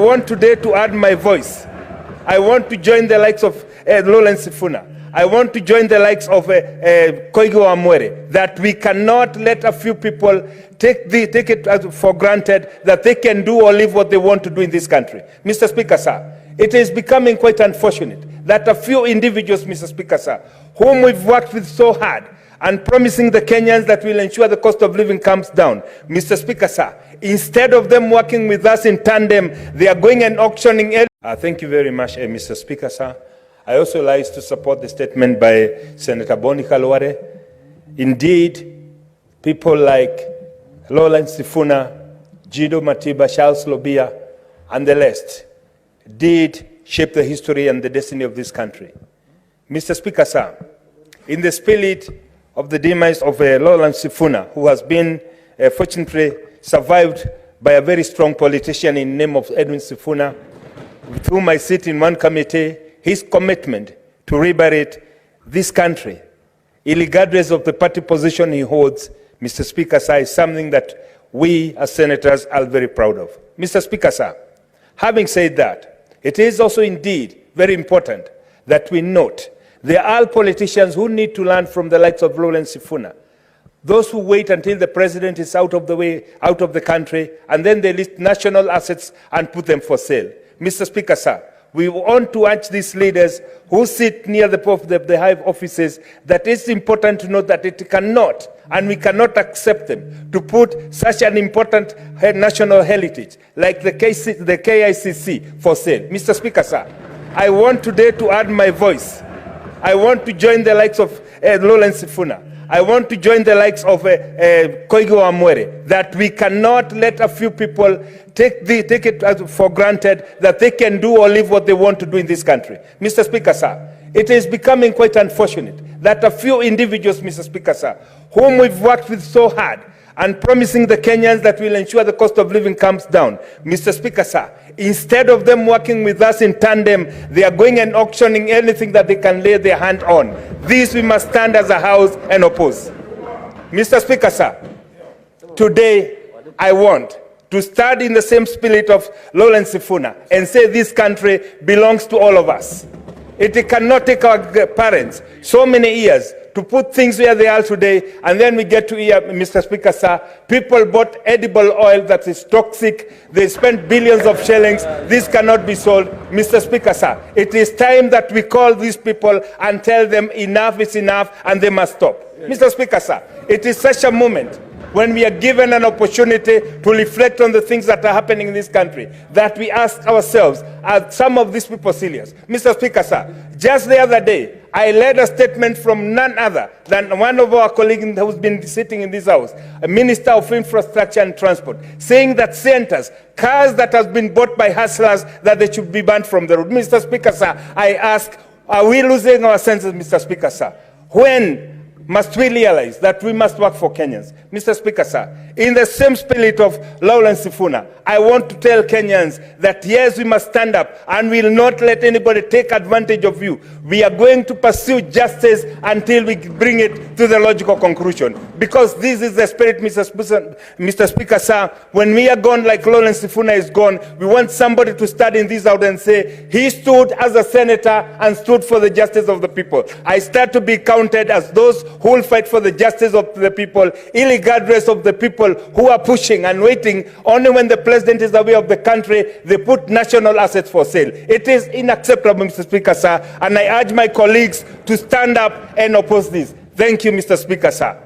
want today to add my voice. I want to join the likes of Lawrence Sifuna. I want to join the likes of Koigi Wamwere, that we cannot let a few people take it for granted that they can do or live what they want to do in this country. Mr. Speaker, sir, it is becoming quite unfortunate that a few individuals, Mr. Speaker, sir, whom we've worked with so hard and promising the Kenyans that will ensure the cost of living comes down, Mr. Speaker, sir, instead of them working with us in tandem, they are going and auctioning. Thank you very much, Mr. Speaker, sir. I also like to support the statement by Senator Boni Khalwale. Indeed, people like Lawrence Sifuna, Jido Matiba, Charles Lobia, and the rest did shape the history and the destiny of this country. Mr. Speaker, sir, in the spirit of the demise of Lawrence Sifuna, who has been fortunately survived by a very strong politician in the name of Edwin Sifuna, through my seat in one committee, his commitment to liberate this country, irregardless of the party position he holds, Mr. Speaker, sir, is something that we as senators are very proud of. Mr. Speaker, sir, having said that, it is also indeed very important that we note there are politicians who need to learn from the likes of Lawrence Sifuna. Those who wait until the president is out of the way, out of the country, and then they list national assets and put them for sale. Mr. Speaker, sir, we want to urge these leaders who sit near the high offices that it's important to note that it cannot, and we cannot accept them, to put such an important national heritage like the KICC for sale. Mr. Speaker, sir, I want today to add my voice. I want to join the likes of Lawrence Sifuna. I want to join the likes of Koigi Wamwere, that we cannot let a few people take it for granted that they can do or live what they want to do in this country. Mr. Speaker, sir, it is becoming quite unfortunate that a few individuals, Mr. Speaker, sir, whom we've worked with so hard and promising the Kenyans that will ensure the cost of living comes down, Mr. Speaker, sir, instead of them working with us in tandem, they are going and auctioning anything that they can lay their hand on. This we must stand as a house and oppose. Mr. Speaker, sir, today I want to stand in the same spirit of Lawrence Sifuna and say this country belongs to all of us. It cannot take our parents so many years to put things where they are today, and then we get to here, Mr. Speaker, sir, people bought edible oil that is toxic. They spent billions of shillings. This cannot be sold. Mr. Speaker, sir, it is time that we call these people and tell them enough is enough and they must stop. Yes. Mr. Speaker, sir, it is such a moment when we are given an opportunity to reflect on the things that are happening in this country, that we ask ourselves, are some of these people serious? Mr. Speaker, sir, just the other day, I read a statement from none other than one of our colleagues who's been sitting in this house, a Minister of Infrastructure and Transport, saying that centers, cars that have been bought by hustlers, that they should be banned from the road. Mr. Speaker, sir, I ask, are we losing our senses, Mr. Speaker, sir? When must we realize that we must work for Kenyans? Mr. Speaker, sir, in the same spirit of Lawrence Sifuna, I want to tell Kenyans that yes, we must stand up and we will not let anybody take advantage of you. We are going to pursue justice until we bring it to the logical conclusion. Because this is the spirit, Mr. Speaker, sir. When we are gone like Lawrence Sifuna is gone, we want somebody to stand in this out and say, he stood as a senator and stood for the justice of the people. I start to be counted as those who will fight for the justice of the people, irregardless of the people who are pushing and waiting. Only when the president is away of the country, they put national assets for sale. It is unacceptable, Mr. Speaker, sir, and I urge my colleagues to stand up and oppose this. Thank you, Mr. Speaker, sir.